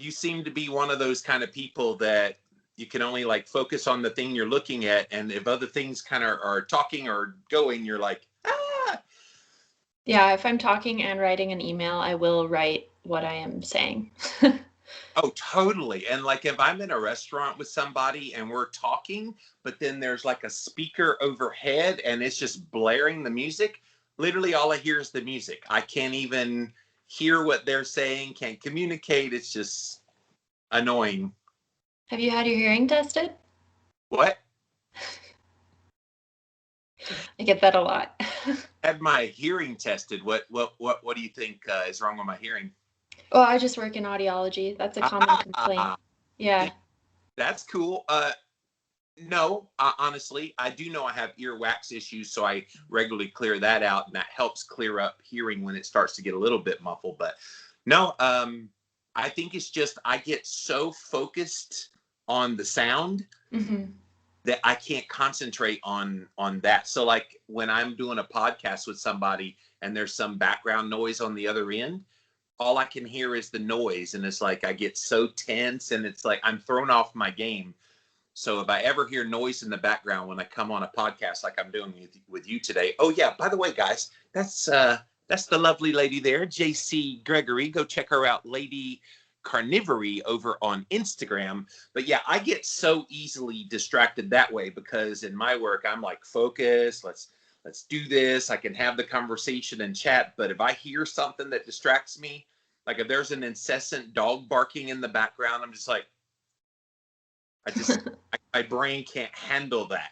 you seem to be one of those kind of people that you can only like focus on the thing you're looking at, and if other things kind of are talking or going, you're like, ah. Yeah, if I'm talking and writing an email, I will write what I am saying. Oh, totally. And like if I'm in a restaurant with somebody and we're talking, but then there's like a speaker overhead and it's just blaring the music, literally all I hear is the music. I can't even hear what they're saying, can't communicate. It's just annoying. Have you had your hearing tested? What? I get that a lot. Had my hearing tested. What do you think is wrong with my hearing? Well, I just work in audiology. That's a common complaint. Yeah. That's cool. No, honestly, I do know I have earwax issues, so I regularly clear that out, and that helps clear up hearing when it starts to get a little bit muffled. But no, I think it's just I get so focused on the sound that I can't concentrate on that. So like when I'm doing a podcast with somebody and there's some background noise on the other end, all I can hear is the noise, and it's like I get so tense, and it's like I'm thrown off my game. So if I ever hear noise in the background when I come on a podcast like I'm doing with you today, oh yeah, by the way, guys, that's the lovely lady there, Jacie Gregory. Go check her out, Lady Carnivory, over on Instagram. But yeah, I get so easily distracted that way because in my work, I'm like, focus, let's do this. I can have the conversation and chat. But if I hear something that distracts me, like if there's an incessant dog barking in the background, I'm just like, my brain can't handle that.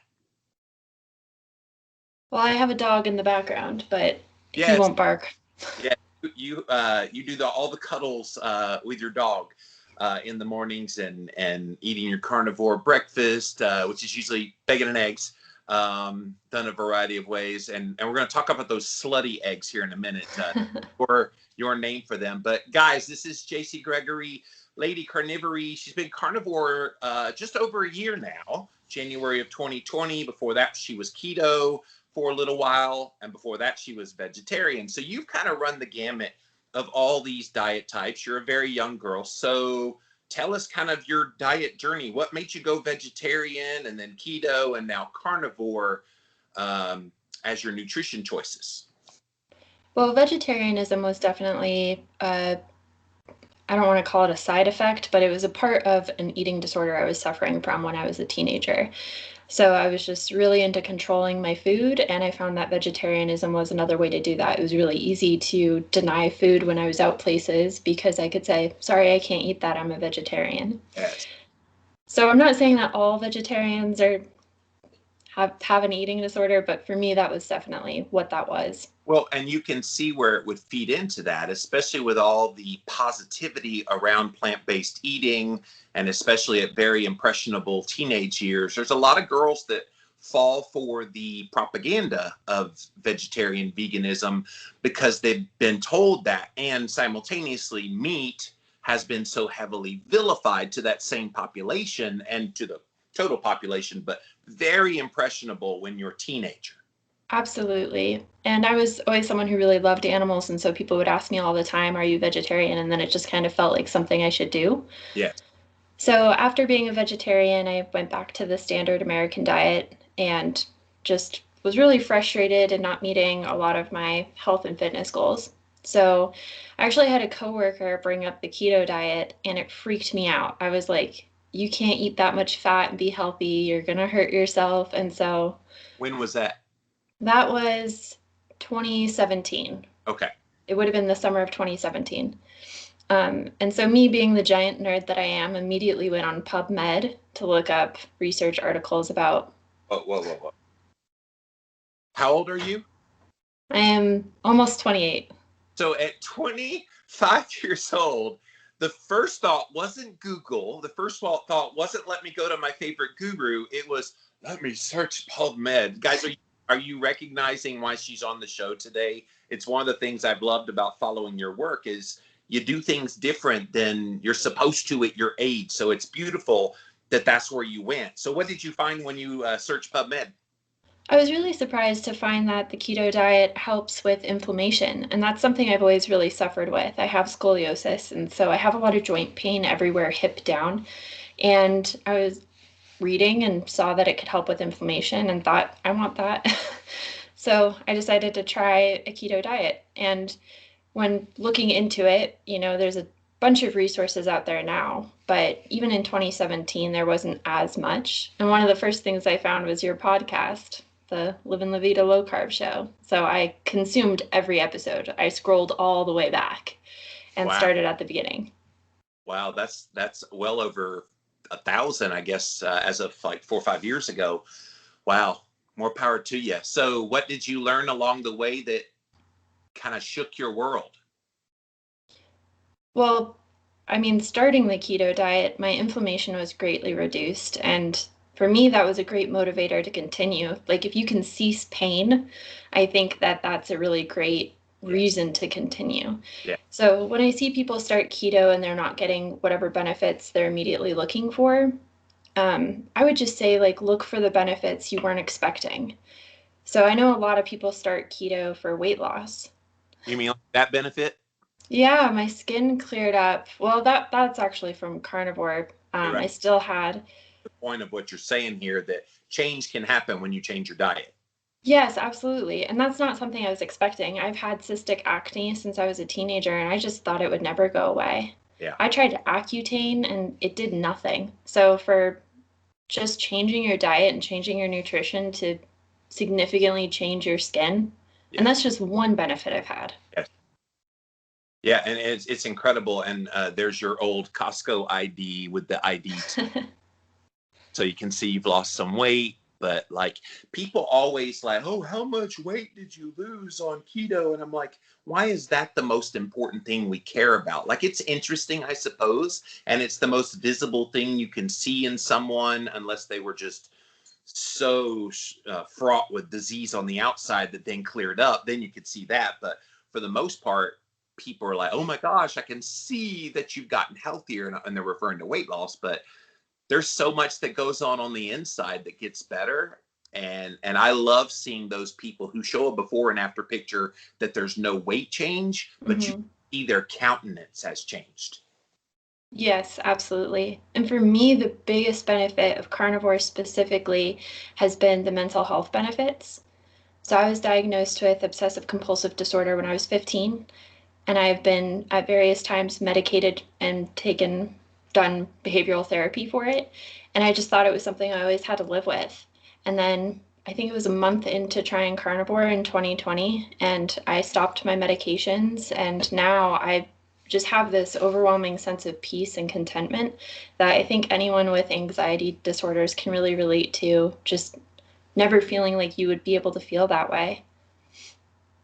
Well, I have a dog in the background, but yes. He won't bark. Yeah, you do all the cuddles with your dog in the mornings and eating your carnivore breakfast, which is usually bacon and eggs, done a variety of ways. And we're going to talk about those slutty eggs here in a minute, or your name for them. But guys, this is Jacie Gregory, Lady Carnivory. She's been carnivore just over a year now, January of 2020. Before that, she was keto for a little while, and before that, she was vegetarian. So you've kind of run the gamut of all these diet types. You're a very young girl. So tell us kind of your diet journey. What made you go vegetarian and then keto and now carnivore as your nutrition choices? Well, vegetarianism was definitely, I don't want to call it a side effect, but it was a part of an eating disorder I was suffering from when I was a teenager. So I was just really into controlling my food, and I found that vegetarianism was another way to do that. It was really easy to deny food when I was out places because I could say, sorry, I can't eat that, I'm a vegetarian. Yes. So I'm not saying that all vegetarians have an eating disorder, but for me, that was definitely what that was. Well, and you can see where it would feed into that, especially with all the positivity around plant-based eating, and especially at very impressionable teenage years. There's a lot of girls that fall for the propaganda of vegetarian veganism because they've been told that, and simultaneously meat has been so heavily vilified to that same population and to the total population, but very impressionable when you're a teenager. Absolutely. And I was always someone who really loved animals, and so people would ask me all the time, are you vegetarian? And then it just kind of felt like something I should do. Yeah. So after being a vegetarian, I went back to the standard American diet and just was really frustrated and not meeting a lot of my health and fitness goals. So I actually had a coworker bring up the keto diet, and it freaked me out. I was like, you can't eat that much fat and be healthy. You're going to hurt yourself. And so when was that? That was 2017. Okay. It would have been the summer of 2017. And so me being the giant nerd that I am, immediately went on PubMed to look up research articles about. Whoa. How old are you? I am almost 28. So at 25 years old, the first thought wasn't Google. The first thought wasn't let me go to my favorite guru. It was let me search PubMed. Guys, are you recognizing why she's on the show today? It's one of the things I've loved about following your work is you do things different than you're supposed to at your age. So it's beautiful that that's where you went. So what did you find when you searched PubMed? I was really surprised to find that the keto diet helps with inflammation, and that's something I've always really suffered with. I have scoliosis, and so I have a lot of joint pain everywhere, hip down. And I was reading and saw that it could help with inflammation and thought, I want that. So I decided to try a keto diet. And when looking into it, there's a bunch of resources out there now, but even in 2017, there wasn't as much. And one of the first things I found was your podcast, the Livin' La Vida Low Carb Show. So I consumed every episode. I scrolled all the way back and Wow. started at the beginning. Wow, that's well over 1,000, I guess, as of like 4 or 5 years ago. Wow, more power to you. So what did you learn along the way that kind of shook your world? Well, I mean, starting the keto diet, my inflammation was greatly reduced. And for me, that was a great motivator to continue. Like, if you can cease pain, I think that that's a really great reason to continue. Yeah. So when I see people start keto and they're not getting whatever benefits they're immediately looking for, I would just say, like, look for the benefits you weren't expecting. So I know a lot of people start keto for weight loss. You mean like that benefit? Yeah, my skin cleared up. Well, that's actually from Carnivore. Right. I still had. The point of what you're saying here, that change can happen when you change your diet. Yes, absolutely. And that's not something I was expecting. I've had cystic acne since I was a teenager, and I just thought it would never go away. Yeah. I tried Accutane, and it did nothing. So for just changing your diet and changing your nutrition to significantly change your skin, and that's just one benefit I've had. Yes. Yeah, and it's incredible. And there's your old Costco ID with the ID. So you can see you've lost some weight. But like, people always like, oh, how much weight did you lose on keto? And I'm like, why is that the most important thing we care about? Like, it's interesting, I suppose. And it's the most visible thing you can see in someone, unless they were just so fraught with disease on the outside that then cleared up. Then you could see that. But for the most part, people are like, oh my gosh, I can see that you've gotten healthier. And they're referring to weight loss. But there's so much that goes on the inside that gets better. And I love seeing those people who show a before and after picture that there's no weight change, but you see their countenance has changed. Yes, absolutely. And for me, the biggest benefit of carnivore specifically has been the mental health benefits. So I was diagnosed with obsessive compulsive disorder when I was 15, and I've been at various times medicated and done behavioral therapy for it. And I just thought it was something I always had to live with. And then I think it was a month into trying carnivore in 2020, and I stopped my medications. And now I just have this overwhelming sense of peace and contentment that I think anyone with anxiety disorders can really relate to, just never feeling like you would be able to feel that way.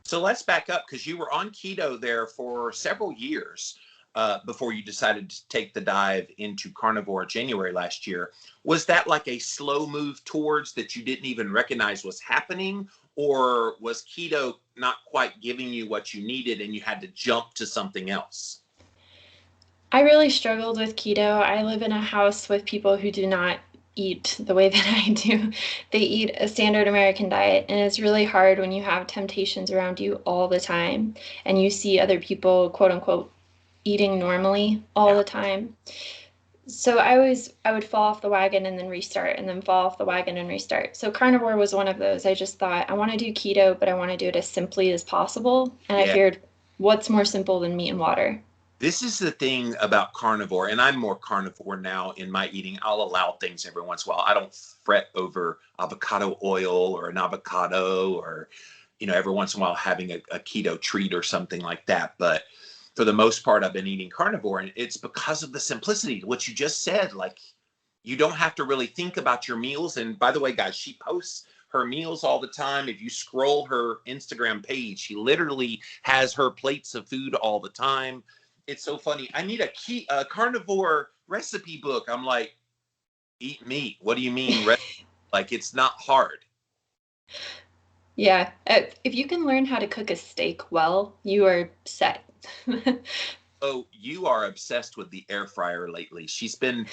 So let's back up, because you were on keto there for several years before you decided to take the dive into carnivore January last year. Was that like a slow move towards that you didn't even recognize was happening? Or was keto not quite giving you what you needed and you had to jump to something else? I really struggled with keto. I live in a house with people who do not eat the way that I do. They eat a standard American diet, and it's really hard when you have temptations around you all the time and you see other people, quote unquote, eating normally all the time. So I would fall off the wagon and then restart, and then fall off the wagon and restart. So carnivore was one of those. I just thought, I want to do keto, but I want to do it as simply as possible. And I figured, what's more simple than meat and water? This is the thing about carnivore, and I'm more carnivore now in my eating. I'll allow things every once in a while. I don't fret over avocado oil or an avocado, or, every once in a while having a keto treat or something like that. But for the most part, I've been eating carnivore, and it's because of the simplicity, what you just said. Like, you don't have to really think about your meals. And by the way, guys, she posts her meals all the time. If you scroll her Instagram page, she literally has her plates of food all the time. It's so funny. I need a carnivore recipe book. I'm like, eat meat. What do you mean? Like, it's not hard. Yeah. If you can learn how to cook a steak well, you are set. Oh, you are obsessed with the air fryer lately. She's been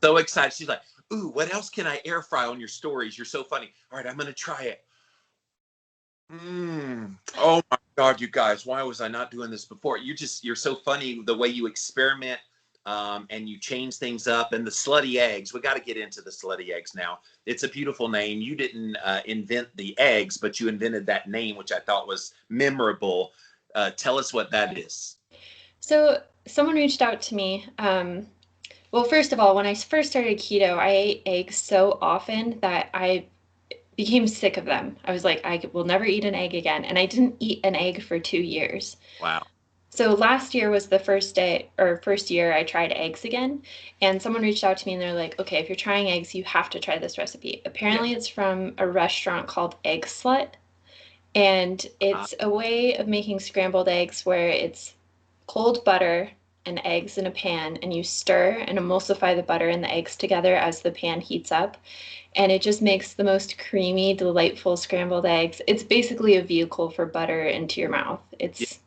so excited. She's like, ooh, what else can I air fry on your stories? You're so funny. All right, I'm going to try it. Oh my God, you guys, why was I not doing this before? You're so funny the way you experiment and you change things up. And the slutty eggs, we got to get into the slutty eggs now. It's a beautiful name. You didn't invent the eggs, but you invented that name, which I thought was memorable. Tell us what that is. So someone reached out to me. Well, first of all, when I first started keto, I ate eggs so often that I became sick of them. I was like, I will never eat an egg again. And I didn't eat an egg for 2 years. Wow. So last year was the first year I tried eggs again. And someone reached out to me and they're like, okay, if you're trying eggs, you have to try this recipe. Yeah. Apparently, it's from a restaurant called Egg Slut. And it's a way of making scrambled eggs where it's cold butter and eggs in a pan, and you stir and emulsify the butter and the eggs together as the pan heats up. And it just makes the most creamy, delightful scrambled eggs. It's basically a vehicle for butter into your mouth. Yeah. It's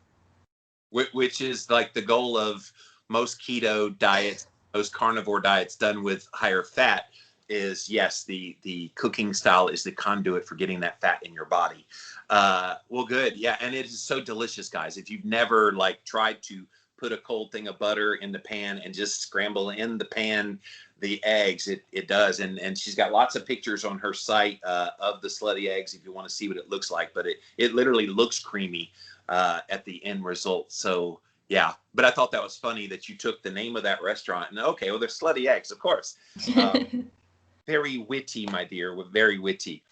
Which is like the goal of most keto diets, most carnivore diets done with higher fat is, yes, the cooking style is the conduit for getting that fat in your body. Well, good. Yeah. And it is so delicious, guys. If you've never like tried to put a cold thing of butter in the pan and just scramble in the pan the eggs, it does. And she's got lots of pictures on her site of the slutty eggs if you want to see what it looks like. But it literally looks creamy at the end result. So yeah, but I thought that was funny that you took the name of that restaurant and okay, well, they're slutty eggs, of course. Very witty, my dear, very witty.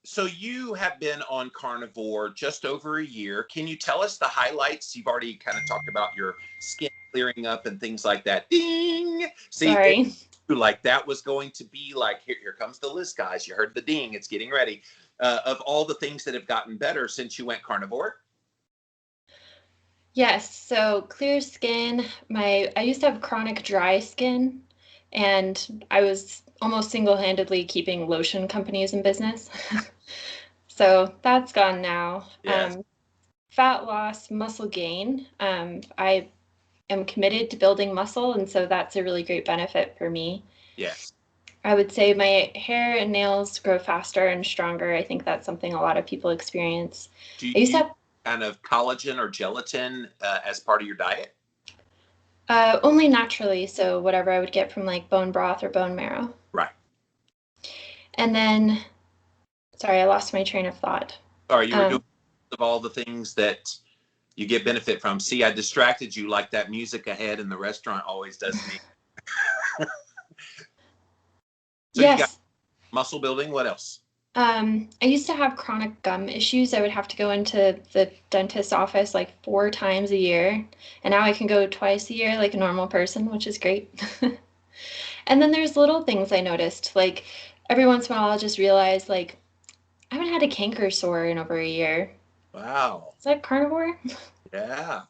So you have been on Carnivore just over a year. Can you tell us the highlights? You've already kind of talked about your skin clearing up and things like that. Ding! See, sorry. like that was going to be like, here comes the list, guys. You heard the ding. It's getting ready. Of all the things that have gotten better since you went Carnivore. Yes, so clear skin. I used to have chronic dry skin, and I was almost single-handedly keeping lotion companies in business. So that's gone now. Yes. Fat loss, muscle gain. I am committed to building muscle, and so that's a really great benefit for me. Yes. I would say my hair and nails grow faster and stronger. I think that's something a lot of people experience. Do you I used to use have kind of collagen or gelatin as part of your diet? only naturally, so whatever I would get from like bone broth or bone marrow. Right. And then, sorry, I lost my train of thought. Sorry, you were doing of all the things that you get benefit from. See, I distracted you like that music ahead in the restaurant always does me. So you got Yes. muscle building. What else? I used to have chronic gum issues. I would have to go into the dentist's office like 4 times a year, and now I can go twice a year like a normal person, which is great. And then there's little things I noticed, like every once in a while I'll just realize like I haven't had a canker sore in over a year. Wow. Is that carnivore? Yeah.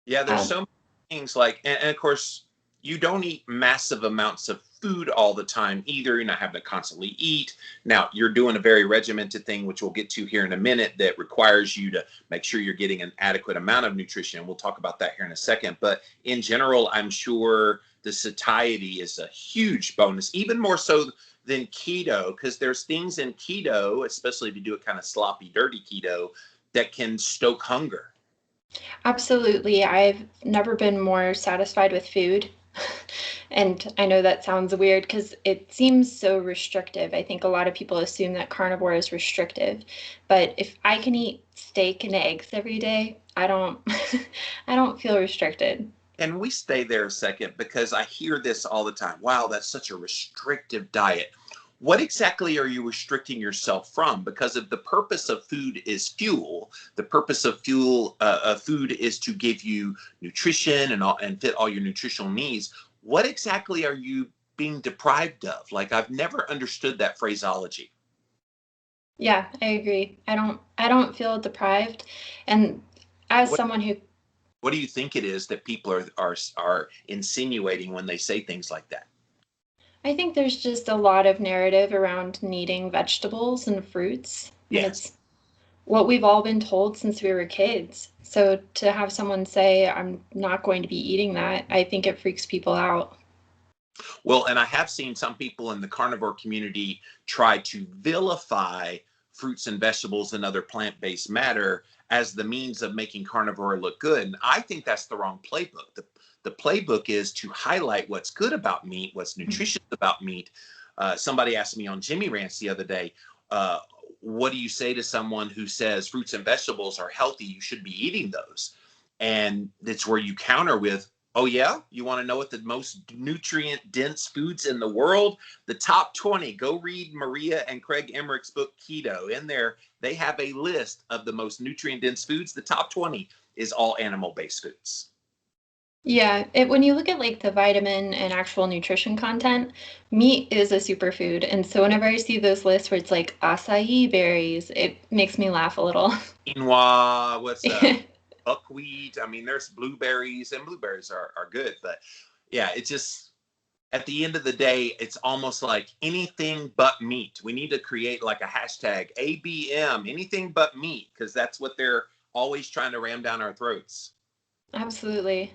Yeah, there's Um, so many things like, and of course, you don't eat massive amounts of food all the time either. You're not having to constantly eat. Now, you're doing a very regimented thing, which we'll get to here in a minute, that requires you to make sure you're getting an adequate amount of nutrition. We'll talk about that here in a second. But in general, I'm sure the satiety is a huge bonus, even more so than keto, because there's things in keto, especially if you do it kind of sloppy, dirty keto, that can stoke hunger. Absolutely. I've never been more satisfied with food. And I know that sounds weird because it seems so restrictive. I think a lot of people assume that carnivore is restrictive. But if I can eat steak and eggs every day, I don't I don't feel restricted. And we stay there a second because I hear this all the time. Wow, that's such a restrictive diet. What exactly are you restricting yourself from? Because if the purpose of food is fuel, the purpose of food is to give you nutrition and fit all your nutritional needs. What exactly are you being deprived of? Like I've never understood that phraseology. Yeah, I agree. I don't feel deprived. And as What someone who what do you think it is that people are insinuating when they say things like that? I think there's just a lot of narrative around needing vegetables and fruits, and Yes. it's what we've all been told since we were kids. So to have someone say, I'm not going to be eating that, I think it freaks people out. Well, and I have seen some people in the carnivore community try to vilify fruits and vegetables and other plant-based matter as the means of making carnivore look good. And I think that's the wrong playbook. The playbook is to highlight what's good about meat, what's nutritious about meat. Somebody asked me on Jimmy Rants the other day, what do you say to someone who says fruits and vegetables are healthy? You should be eating those. And it's where you counter with, oh yeah, you want to know what the most nutrient dense foods in the world? The top 20, go read Maria and Craig Emmerich's book, Keto. In there, they have a list of the most nutrient dense foods. The top 20 is all animal-based foods. Yeah, when you look at like the vitamin and actual nutrition content, meat is a superfood. And so whenever I see those lists where it's like acai berries, it makes me laugh a little. Quinoa, what's buckwheat? I mean, there's blueberries, and blueberries are good. But yeah, it's just, at the end of the day, it's almost like anything but meat. We need to create like a hashtag ABM, anything but meat, because that's what they're always trying to ram down our throats. Absolutely.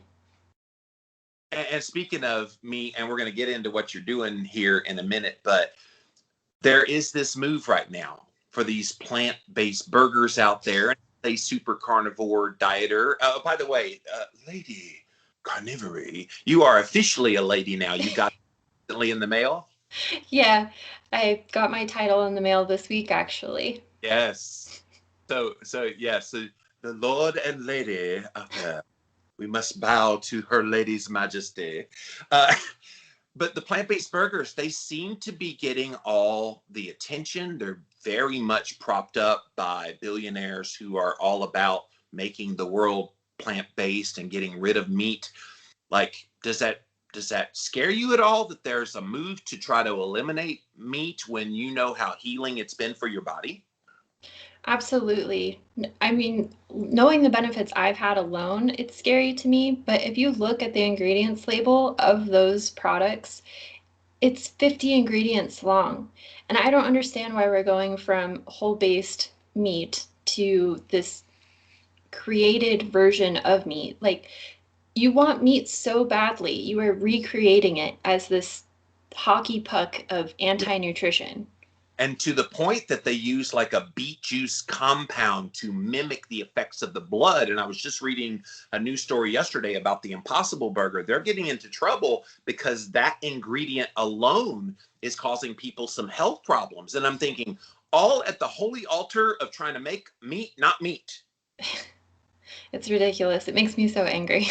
And speaking of meat, and we're going to get into what you're doing here in a minute, but there is this move right now for these plant-based burgers out there. A super carnivore dieter. By the way, Lady Carnivory, you are officially a lady now. You got recently in the mail? Yeah, I got my title in the mail this week, actually. Yes. So yes, the Lord and Lady we must bow to her lady's majesty. But the plant-based burgers, they seem to be getting all the attention. They're very much propped up by billionaires who are all about making the world plant-based and getting rid of meat. Like, does that scare you at all that there's a move to try to eliminate meat when you know how healing it's been for your body? Absolutely. I mean, knowing the benefits I've had alone, it's scary to me. But if you look at the ingredients label of those products, it's 50 ingredients long. And I don't understand why we're going from whole-based meat to this created version of meat. Like, you want meat so badly, you are recreating it as this hockey puck of anti-nutrition. And to the point that they use like a beet juice compound to mimic the effects of the blood. And I was just reading a news story yesterday about the Impossible Burger. They're getting into trouble because that ingredient alone is causing people some health problems. And I'm thinking, all at the holy altar of trying to make meat not meat. It's ridiculous. It makes me so angry.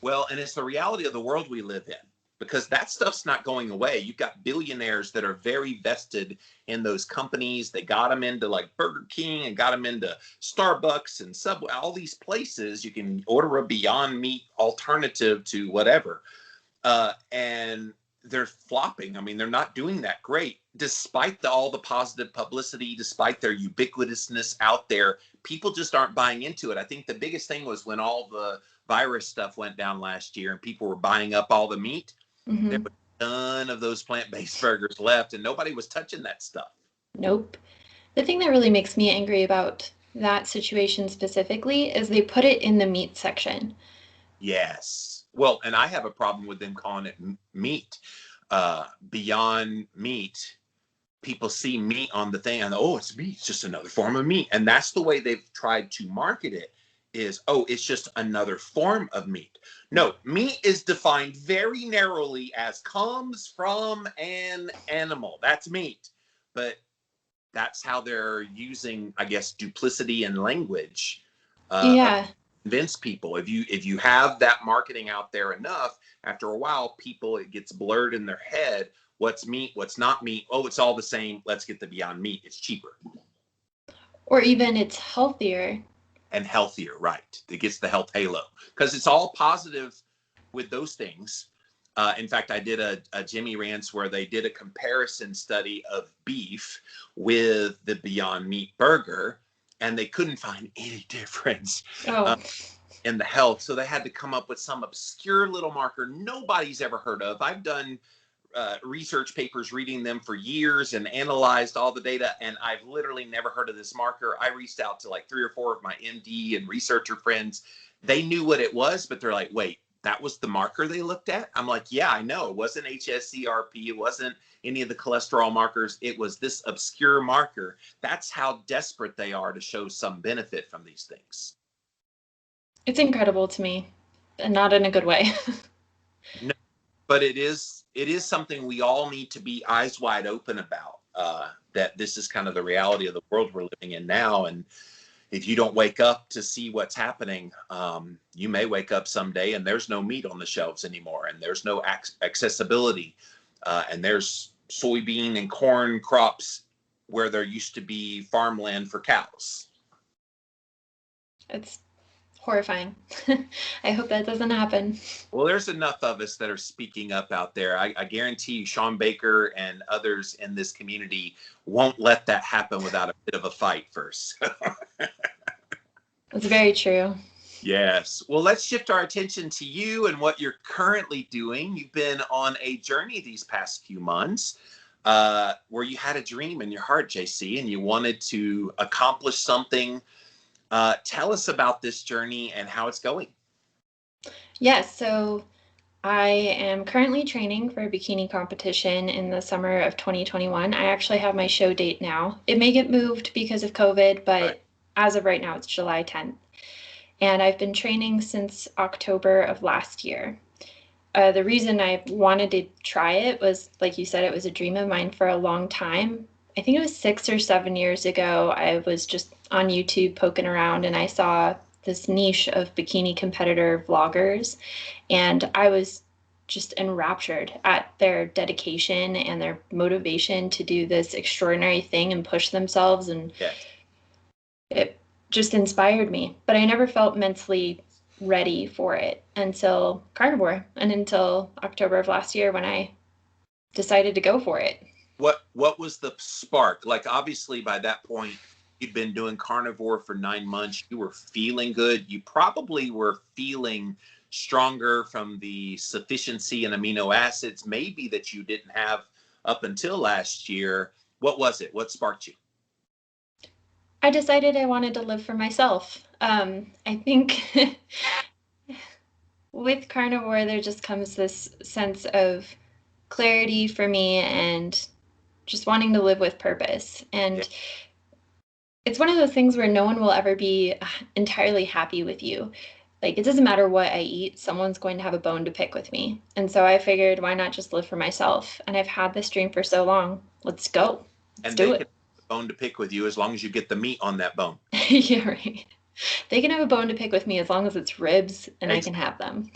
Well, and it's the reality of the world we live in, because that stuff's not going away. You've got billionaires that are very vested in those companies. They got them into like Burger King and got them into Starbucks and Subway, all these places. You can order a Beyond Meat alternative to whatever. And they're flopping. I mean, they're not doing that great, despite all the positive publicity, despite their ubiquitousness out there. People just aren't buying into it. I think the biggest thing was when all the virus stuff went down last year and people were buying up all the meat. Mm-hmm. There was none of those plant-based burgers left, and nobody was touching that stuff. Nope. The thing that really makes me angry about that situation specifically is they put it in the meat section. Yes. Well, and I have a problem with them calling it meat. Beyond Meat, people see meat on the thing and, oh, it's meat. It's just another form of meat. And that's the way they've tried to market it is, oh, it's just another form of meat. No, meat is defined very narrowly as comes from an animal. That's meat. But that's how they're using, I guess, duplicity in language. Yeah. Convince people. If you have that marketing out there enough, after a while, people, it gets blurred in their head. What's meat? What's not meat? Oh, it's all the same. Let's get the Beyond Meat. It's cheaper. Or even it's healthier. And healthier, right? It gets the health halo because it's all positive with those things. In fact, I did a Jimmy Rants where they did a comparison study of beef with the Beyond Meat burger, and they couldn't find any difference in the health. So they had to come up with some obscure little marker nobody's ever heard of. I've done research papers reading them for years and analyzed all the data, and I've literally never heard of this marker. I reached out to like 3 or 4 of my MD and researcher friends. They knew what it was, but they're like, wait, that was the marker they looked at? I'm like, yeah, I know. It wasn't HSCRP. It wasn't any of the cholesterol markers. It was this obscure marker. That's how desperate they are to show some benefit from these things. It's incredible to me, and not in a good way. No, but it is something we all need to be eyes wide open about, that this is kind of the reality of the world we're living in now. And if you don't wake up to see what's happening, you may wake up someday and there's no meat on the shelves anymore, and there's no accessibility, and there's soybean and corn crops where there used to be farmland for cows. It's horrifying. I hope that doesn't happen. Well, there's enough of us that are speaking up out there. I guarantee you Sean Baker and others in this community won't let that happen without a bit of a fight first. It's very true. Yes. Well, let's shift our attention to you and what you're currently doing. You've been on a journey these past few months, where you had a dream in your heart, Jacie, and you wanted to accomplish something. Tell us about this journey and how it's going. Yes, so I am currently training for a bikini competition in the summer of 2021. I actually have my show date now. It may get moved because of COVID, but Right. as of right now, it's July 10th. And I've been training since October of last year. The reason I wanted to try it was, like you said, it was a dream of mine for a long time. I think it was 6 or 7 years ago. I was just on YouTube poking around and I saw this niche of bikini competitor vloggers, and I was just enraptured at their dedication and their motivation to do this extraordinary thing and push themselves, and Yeah. it just inspired me. But I never felt mentally ready for it until Carnivore and until October of last year when I decided to go for it. What was the spark? Like, obviously by that point you'd been doing Carnivore for 9 months. You were feeling good. You probably were feeling stronger from the sufficiency in amino acids, maybe that you didn't have up until last year. What was it? What sparked you? I decided I wanted to live for myself. I think with Carnivore, there just comes this sense of clarity for me and just wanting to live with purpose. Yeah. And it's one of those things where no one will ever be entirely happy with you. Like, it doesn't matter what I eat, someone's going to have a bone to pick with me. And so I figured, why not just live for myself? And I've had this dream for so long. Let's go. Let's And do they it. can have a bone to pick with you as long as you get the meat on that bone. Yeah, right. They can have a bone to pick with me as long as it's ribs and I can have them.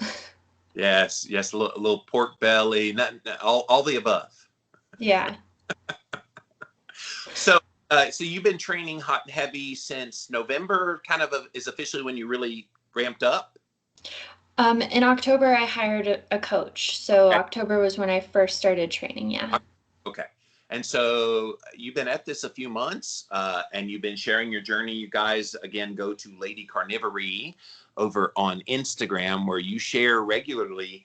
Yes, yes, a little pork belly, all the above. Yeah. So, so you've been training hot and heavy since November, kind of is officially when you really ramped up? In October, I hired a coach. So Okay. October was when I first started training. Yeah. Okay. And so you've been at this a few months, and you've been sharing your journey. You guys, again, go to Lady Carnivory over on Instagram, where you share regularly.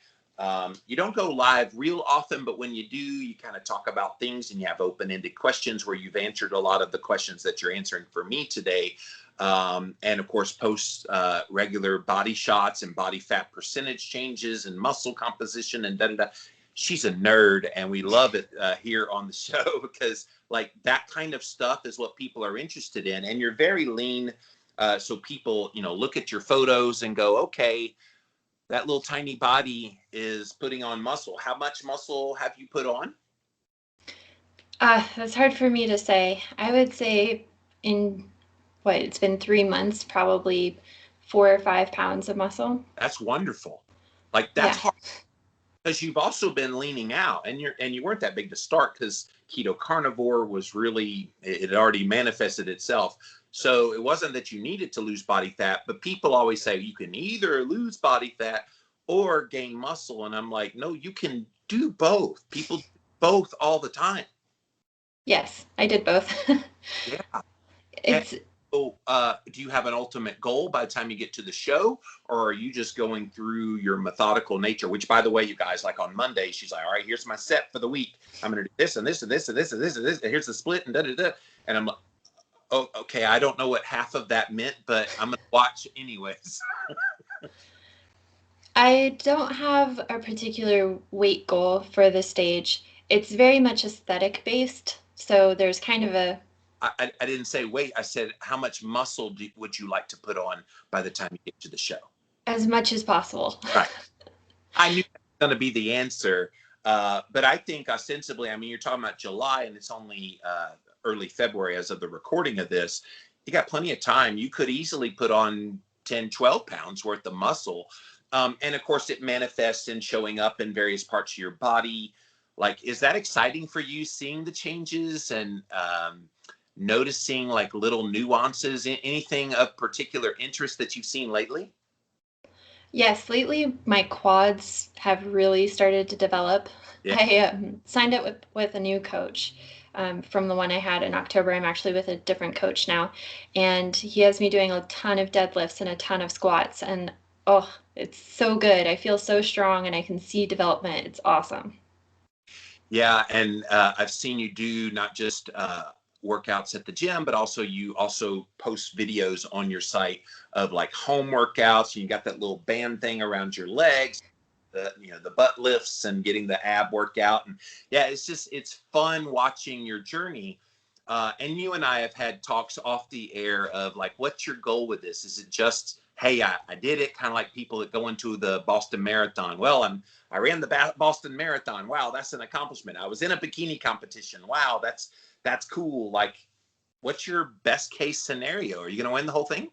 You don't go live real often, but when you do, you kind of talk about things and you have open-ended questions where you've answered a lot of the questions that you're answering for me today. And of course, post regular body shots and body fat percentage changes and muscle composition and da-da-da. She's a nerd, and we love it here on the show because, like, that kind of stuff is what people are interested in. And you're very lean, so people, look at your photos and go, okay, that little tiny body is putting on muscle. How much muscle have you put on? That's hard for me to say. I would say it's been 3 months, probably 4 or 5 pounds of muscle. That's wonderful. Like, that's Yeah. hard because you've also been leaning out, and you weren't that big to start because Keto Carnivore was really, it had already manifested itself. So it wasn't that you needed to lose body fat, but people always say you can either lose body fat or gain muscle. And I'm like, no, you can do both. People do both all the time. Yes, I did both. Yeah. And It's so, do you have an ultimate goal by the time you get to the show, or are you just going through your methodical nature? Which, by the way, you guys, like on Monday, she's like, all right, here's my set for the week. I'm going to do this and this and this and this and this and this. And here's the split and da da da. And I'm like, oh, okay, I don't know what half of that meant, but I'm going to watch anyways. I don't have a particular weight goal for this stage. It's very much aesthetic based. So there's kind of a I didn't say weight. I said how much muscle would you like to put on by the time you get to the show? as much as possible. Right. I knew that was going to be the answer. But I think ostensibly, I mean, you're talking about July and it's only early February as of the recording of this. You got plenty of time. You could easily put on 10, 12 pounds worth of muscle. And of course, it manifests in showing up in various parts of your body. Like, is that exciting for you, seeing the changes and noticing like little nuances, anything of particular interest that you've seen lately? Yes, lately my quads have really started to develop. Yeah. I signed up with a new coach from the one I had in October. I'm actually with a different coach now, and he has me doing a ton of deadlifts and a ton of squats. And oh, it's so good. I feel so strong and I can see development. It's awesome. Yeah, and I've seen you do not just workouts at the gym, but also you also post videos on your site of like home workouts. And you got that little band thing around your legs, the butt lifts and getting the ab workout. And yeah, it's fun watching your journey. And you and I have had talks off the air of like, what's your goal with this? Is it just, hey, I did it, kind of like people that go into the Boston Marathon? Well, I ran the Boston Marathon. Wow, that's an accomplishment. I was in a bikini competition. Wow, that's cool. Like, what's your best case scenario? Are you going to win the whole thing?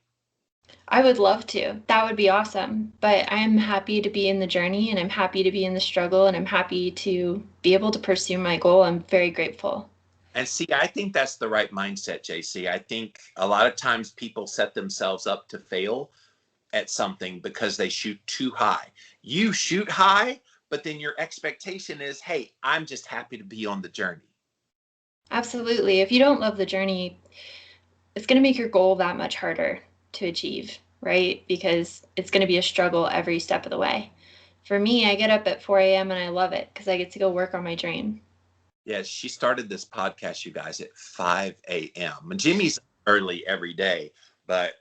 I would love to. That would be awesome. But I'm happy to be in the journey and I'm happy to be in the struggle and I'm happy to be able to pursue my goal. I'm very grateful. And see, I think that's the right mindset, JC. I think a lot of times people set themselves up to fail at something because they shoot too high. You shoot high, but then your expectation is, hey, I'm just happy to be on the journey. Absolutely. If you don't love the journey, it's going to make your goal that much harder to achieve, right? Because it's going to be a struggle every step of the way. For me, I get up at 4 a.m. and I love it because I get to go work on my dream. Yeah, she started this podcast, you guys, at 5 a.m. And Jimmy's early every day, but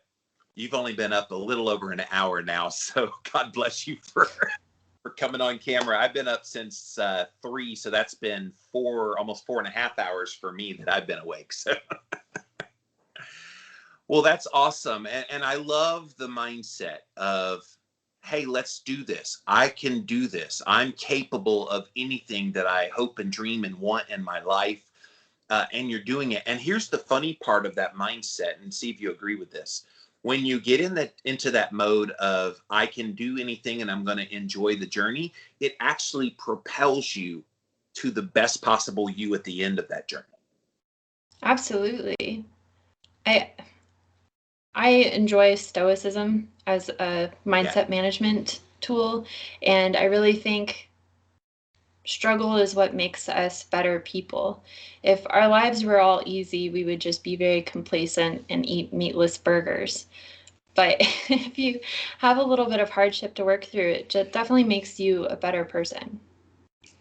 you've only been up a little over an hour now. So God bless you for coming on camera. I've been up since 3, so that's been almost 4.5 hours for me that I've been awake. So well, that's awesome. And I love the mindset of, hey, let's do this. I can do this. I'm capable of anything that I hope and dream and want in my life. And you're doing it. And here's the funny part of that mindset, and see if you agree with this. When you get into that mode of I can do anything and I'm going to enjoy the journey, it actually propels you to the best possible you at the end of that journey. Absolutely. I I enjoy Stoicism as a Yeah. mindset management tool, and I really think struggle is what makes us better people. If our lives were all easy, we would just be very complacent and eat meatless burgers. But if you have a little bit of hardship to work through, it just definitely makes you a better person.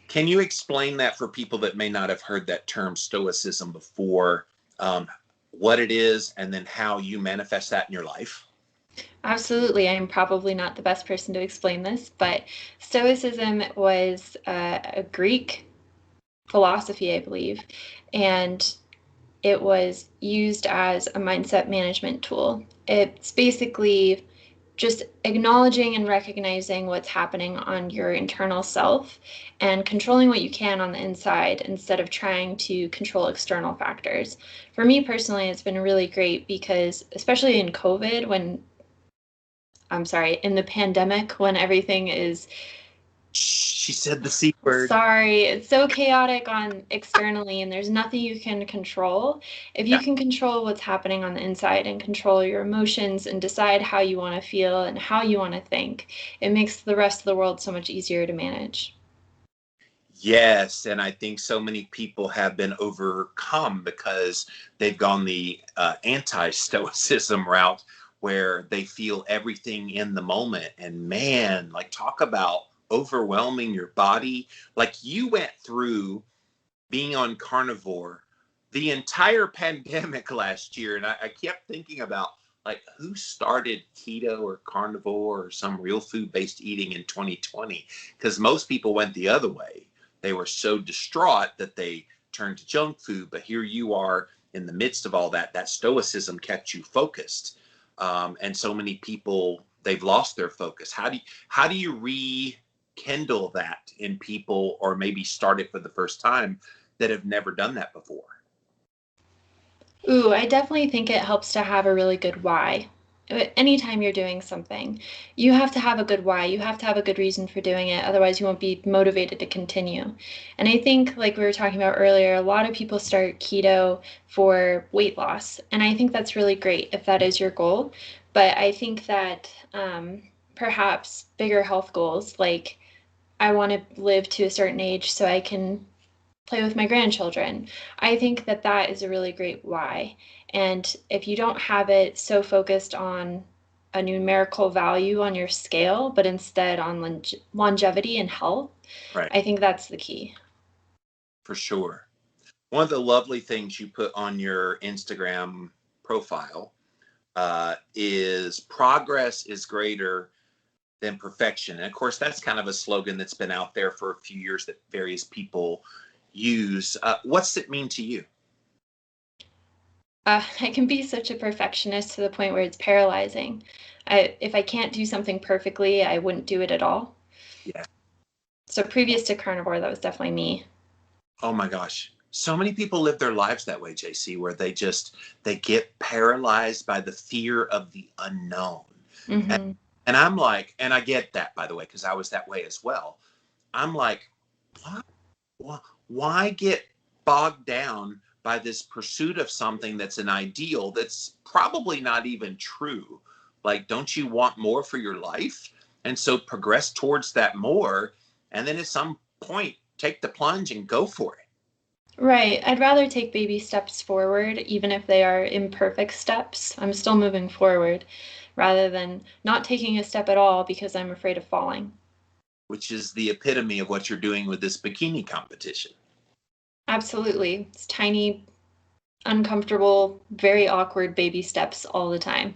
Can you explain that for people that may not have heard that term stoicism before, what it is, and then how you manifest that in your life? Absolutely. I'm probably not the best person to explain this, but Stoicism was a Greek philosophy, I believe, and it was used as a mindset management tool. It's basically just acknowledging and recognizing what's happening on your internal self and controlling what you can on the inside instead of trying to control external factors. For me personally, it's been really great because, especially in COVID, in the pandemic, when everything is She said the C word. sorry, it's so chaotic on externally and there's nothing you can control. If you Yeah. can control what's happening on the inside and control your emotions and decide how you want to feel and how you want to think, it makes the rest of the world so much easier to manage. Yes, and I think so many people have been overcome because they've gone the anti-stoicism route where they feel everything in the moment. And man, like talk about overwhelming your body. Like you went through being on Carnivore the entire pandemic last year, and I kept thinking about like, who started keto or carnivore or some real food-based eating in 2020? Because most people went the other way. They were so distraught that they turned to junk food. But here you are in the midst of all that. That stoicism kept you focused. And so many people, they've lost their focus. How do you rekindle that in people, or maybe start it for the first time, that have never done that before? Ooh, I definitely think it helps to have a really good why. Anytime you're doing something, you have to have a good why. You have to have a good reason for doing it. Otherwise, you won't be motivated to continue. And I think, like we were talking about earlier, a lot of people start keto for weight loss. And I think that's really great if that is your goal. But I think that perhaps bigger health goals, like I want to live to a certain age so I can play with my grandchildren. I think that that is a really great why. And if you don't have it so focused on a numerical value on your scale, but instead on longevity and health, Right. I think that's the key. For sure. One of the lovely things you put on your Instagram profile is progress is greater than perfection. And of course, that's kind of a slogan that's been out there for a few years that various people use. What's it mean to you? I can be such a perfectionist to the point where it's paralyzing. If I can't do something perfectly, I wouldn't do it at all. Yeah. So previous to Carnivore, that was definitely me. Oh my gosh. So many people live their lives that way, JC, where they get paralyzed by the fear of the unknown. And, Mm-hmm. and I'm like, and I get that, by the way, because I was that way as well. I'm like, why get bogged down by this pursuit of something that's an ideal that's probably not even true? Like, don't you want more for your life? And so progress towards that more. And then at some point, take the plunge and go for it. Right. I'd rather take baby steps forward, even if they are imperfect steps. I'm still moving forward rather than not taking a step at all because I'm afraid of falling. Which is the epitome of what you're doing with this bikini competition. Absolutely. It's tiny, uncomfortable, very awkward baby steps all the time.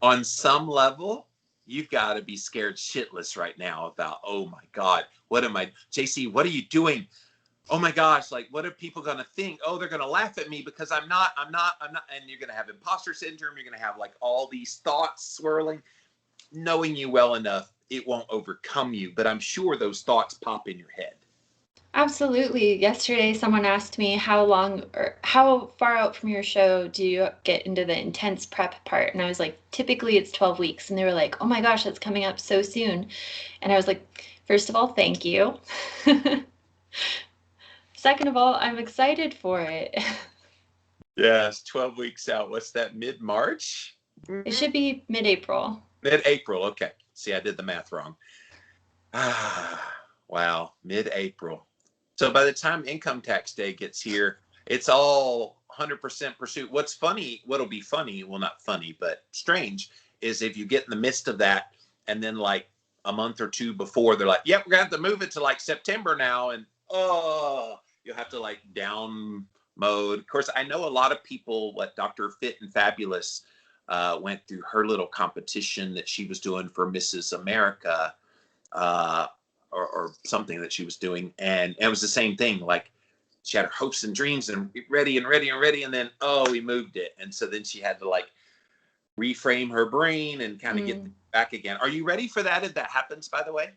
On some level, you've got to be scared shitless right now about, oh my God, JC, what are you doing? Oh my gosh, like, what are people going to think? Oh, they're going to laugh at me because I'm not. And you're going to have imposter syndrome. You're going to have like all these thoughts swirling. Knowing you well enough, it won't overcome you, but I'm sure those thoughts pop in your head. Absolutely. Yesterday, someone asked me how long or how far out from your show do you get into the intense prep part? And I was like, typically it's 12 weeks. And they were like, oh my gosh, that's coming up so soon. And I was like, first of all, thank you. Second of all, I'm excited for it. Yes, 12 weeks out. What's that, mid-March? It should be mid-April. Mid-April. Okay. See, I did the math wrong. Wow, mid-April. So by the time income tax day gets here, it's all 100% pursuit. What's funny, what'll be funny, well, not funny, but strange, is if you get in the midst of that and then like a month or two before, they're like, yep, we're going to have to move it to like September now. And you'll have to like down mode. Of course, I know a lot of people, what Dr. Fit and Fabulous went through her little competition that she was doing for Mrs. America. Or something that she was doing, and it was the same thing. Like, she had her hopes and dreams and ready, and then we moved it, and so then she had to like reframe her brain and kind of get back again. Are you ready for that if that happens, by the way?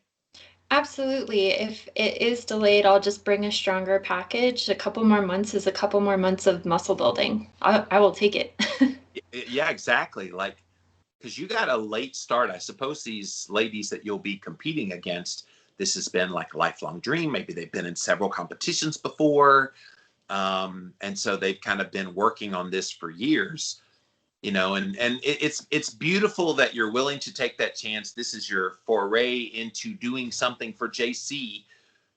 Absolutely. If it is delayed, I'll just bring a stronger package. A couple more months is a couple more months of muscle building. I will take it. Yeah, exactly. Like, because you got a late start. I suppose these ladies that you'll be competing against, this has been like a lifelong dream. Maybe they've been in several competitions before. And so they've kind of been working on this for years, and it's beautiful that you're willing to take that chance. This is your foray into doing something for JC,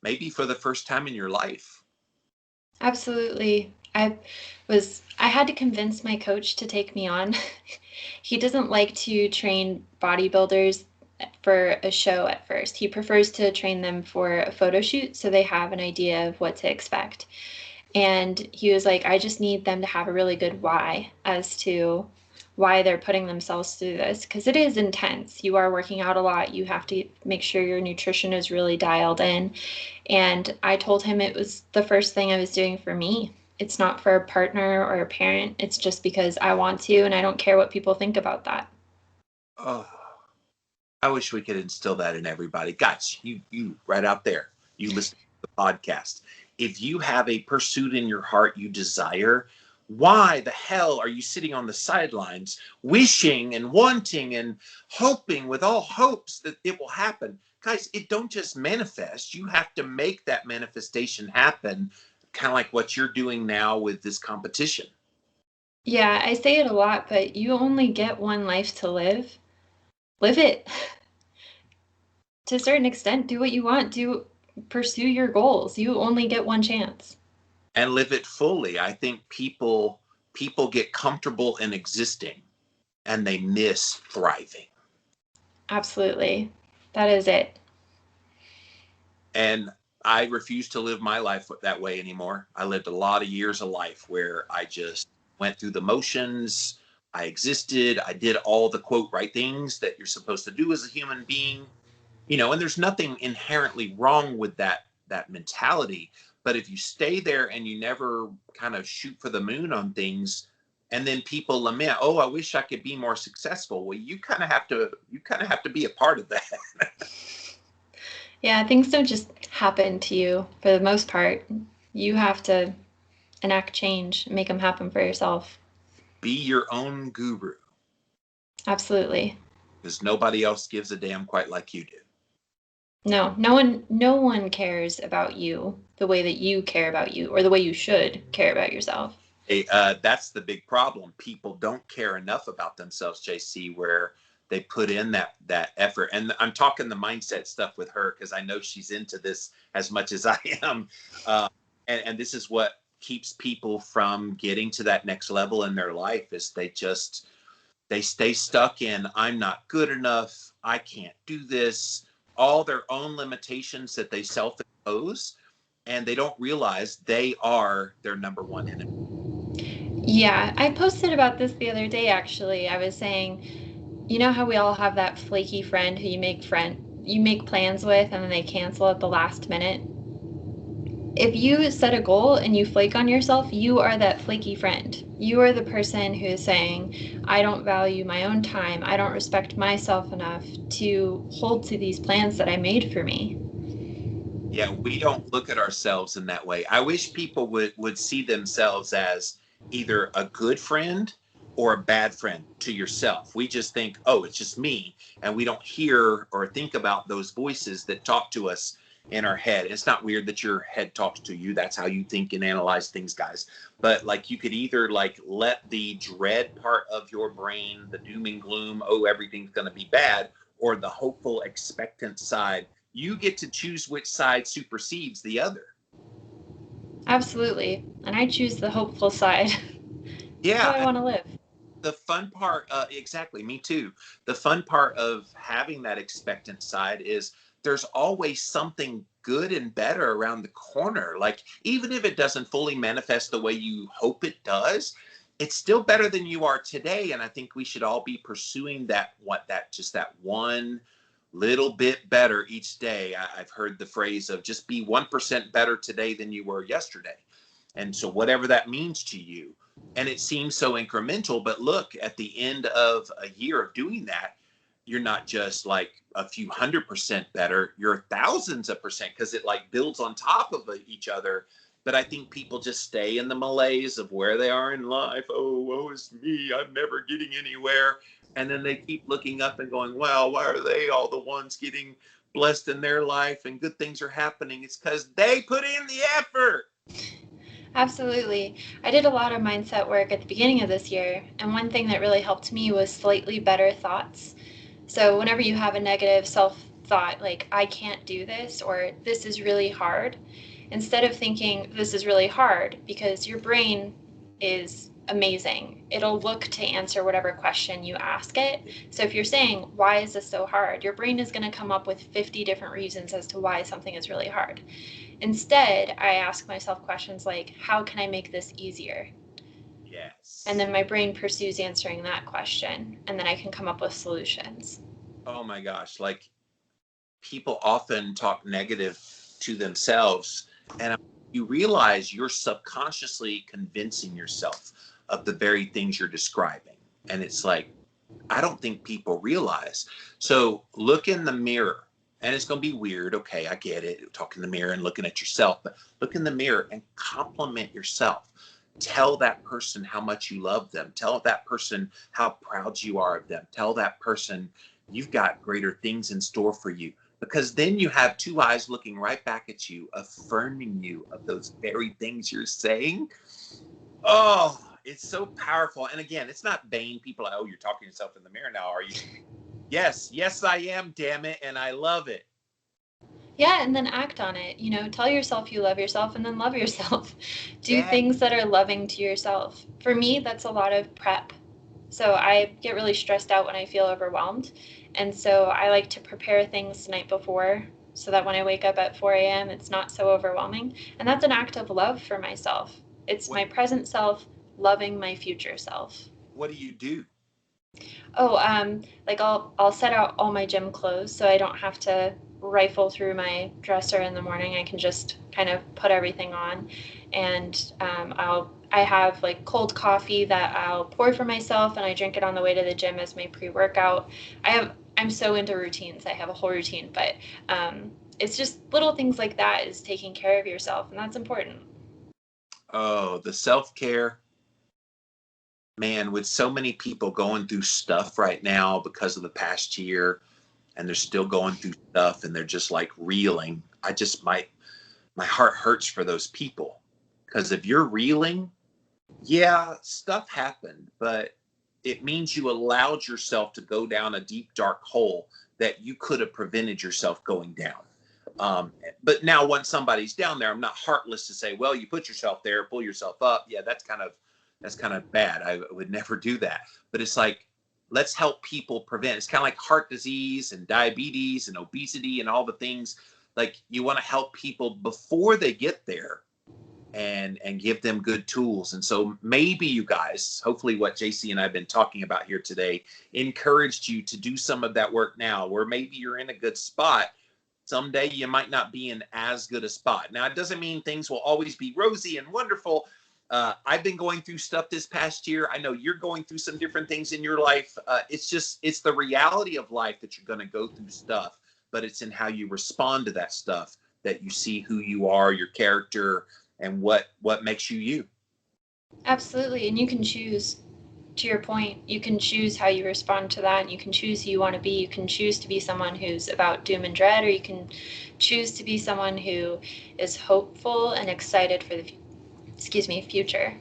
maybe for the first time in your life. Absolutely. I had to convince my coach to take me on. He doesn't like to train bodybuilders for a show at first. He prefers to train them for a photo shoot so they have an idea of what to expect. And he was like, I just need them to have a really good why as to why they're putting themselves through this, because it is intense. You are working out a lot. You have to make sure your nutrition is really dialed in. And I told him it was the first thing I was doing for me. It's not for a partner or a parent. It's just because I want to, and I don't care what people think about that. Oh, I wish we could instill that in everybody. Guys, you right out there, you listen to the podcast. If you have a pursuit in your heart you desire, why the hell are you sitting on the sidelines wishing and wanting and hoping with all hopes that it will happen? Guys, it don't just manifest. You have to make that manifestation happen, kind of like what you're doing now with this competition. Yeah, I say it a lot, but you only get one life to live. Live it. To a certain extent, do what you want. Pursue your goals. You only get one chance. And live it fully. I think people get comfortable in existing and they miss thriving. Absolutely. That is it. And I refuse to live my life that way anymore. I lived a lot of years of life where I just went through the motions. I existed. I did all the quote right things that you're supposed to do as a human being. And there's nothing inherently wrong with that mentality. But if you stay there and you never kind of shoot for the moon on things, and then people lament, oh, I wish I could be more successful. Well, you kind of have to be a part of that. Yeah, things don't just happen to you for the most part. You have to enact change, make them happen for yourself. Be your own guru. Absolutely. Because nobody else gives a damn quite like you do. No one cares about you the way that you care about you, or the way you should care about yourself. Hey, that's the big problem. People don't care enough about themselves, JC, where they put in that effort. And I'm talking the mindset stuff with her because I know she's into this as much as I am. And this is what keeps people from getting to that next level in their life is they stay stuck in, I'm not good enough, I can't do this, all their own limitations that they self-impose, and they don't realize they are their number one enemy. Yeah, I posted about this the other day, actually. I was saying, you know how we all have that flaky friend who you make plans with and then they cancel at the last minute? If you set a goal and you flake on yourself, you are that flaky friend. You are the person who is saying, I don't value my own time. I don't respect myself enough to hold to these plans that I made for me. Yeah, we don't look at ourselves in that way. I wish people would see themselves as either a good friend or a bad friend to yourself. We just think, oh, it's just me. And we don't hear or think about those voices that talk to us in our head. It's not weird that your head talks to you. That's how you think and analyze things, guys. But like you could either like let the dread part of your brain, the doom and gloom, oh, everything's going to be bad, or the hopeful, expectant side. You get to choose which side supersedes the other. Absolutely. And I choose the hopeful side. That's how I Yeah, want to live. the fun part, exactly, me too. The fun part of having that expectant side is there's always something good and better around the corner. Like, even if it doesn't fully manifest the way you hope it does, it's still better than you are today. And I think we should all be pursuing that one little bit better each day. I've heard the phrase of just be 1% better today than you were yesterday. And so, whatever that means to you, and it seems so incremental, but look, at the end of a year of doing that, you're not just like a few 100% better, you're thousands of percent because it like builds on top of each other. But I think people just stay in the malaise of where they are in life. Oh, woe is me, I'm never getting anywhere. And then they keep looking up and going, well, why are they all the ones getting blessed in their life and good things are happening? It's because they put in the effort. Absolutely. I did a lot of mindset work at the beginning of this year, and one thing that really helped me was slightly better thoughts. So, whenever you have a negative self thought, like, I can't do this, or this is really hard, instead of thinking this is really hard, because your brain is amazing, it'll look to answer whatever question you ask it. So, if you're saying, why is this so hard? Your brain is going to come up with 50 different reasons as to why something is really hard. Instead, I ask myself questions like, how can I make this easier? Yes. And then my brain pursues answering that question, and then I can come up with solutions. Oh my gosh. Like, people often talk negative to themselves, and you realize you're subconsciously convincing yourself of the very things you're describing. And it's like, I don't think people realize. So look in the mirror, and it's going to be weird. Okay, I get it. Talking in the mirror and looking at yourself, but look in the mirror and compliment yourself. Tell that person how much you love them. Tell that person how proud you are of them. Tell that person you've got greater things in store for you. Because then you have two eyes looking right back at you, affirming you of those very things you're saying. Oh, it's so powerful. And again, it's not vain. People are, oh, you're talking to yourself in the mirror now, are you? Yes, I am, damn it. And I love it. Yeah, and then act on it. Tell yourself you love yourself and then love yourself. Do Yeah. things that are loving to yourself. For me, that's a lot of prep. So I get really stressed out when I feel overwhelmed. And so I like to prepare things the night before so that when I wake up at 4 a.m., it's not so overwhelming. And that's an act of love for myself. It's What my present self loving my future self. what do you do? Oh, like I'll set out all my gym clothes so I don't have to rifle through my dresser in the morning. I can just kind of put everything on, and I have like cold coffee that I'll pour for myself, and I drink it on the way to the gym as my pre-workout. I'm so into routines. I have a whole routine, but it's just little things like that is taking care of yourself, and that's important. Oh, the self-care. Man, with so many people going through stuff right now because of the past year, and they're still going through stuff and they're just like reeling. I just my heart hurts for those people. Because if you're reeling, yeah, stuff happened, but it means you allowed yourself to go down a deep, dark hole that you could have prevented yourself going down. But now, once somebody's down there, I'm not heartless to say, "Well, you put yourself there, pull yourself up." Yeah, that's kind of bad. I would never do that. But it's like, let's help people prevent. It's kind of like heart disease and diabetes and obesity and all the things. Like, you want to help people before they get there, and give them good tools. And so maybe you guys, hopefully what JC and I've been talking about here today encouraged you to do some of that work now, where maybe you're in a good spot. Someday you might not be in as good a spot. Now, it doesn't mean things will always be rosy and wonderful. I've been going through stuff this past year. I know you're going through some different things in your life. It's the reality of life that you're going to go through stuff, but it's in how you respond to that stuff that you see who you are, your character, and what makes you you. Absolutely, and you can choose. To your point, you can choose how you respond to that, and you can choose who you want to be. You can choose to be someone who's about doom and dread, or you can choose to be someone who is hopeful and excited for the future.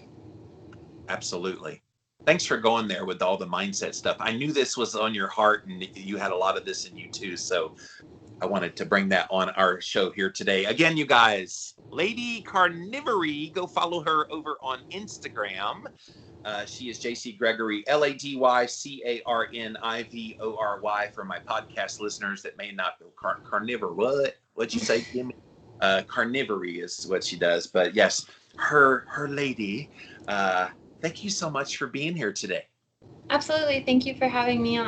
Absolutely. Thanks for going there with all the mindset stuff. I knew this was on your heart, and you had a lot of this in you too. So I wanted to bring that on our show here today. Again, you guys, Lady Carnivory, go follow her over on Instagram. She is Jacie Gregory, LadyCarnivory, for my podcast listeners that may not know Carnivore. What'd you say, Jimmy? Carnivory is what she does. But yes, her lady. Thank you so much for being here today. Absolutely. Thank you for having me on.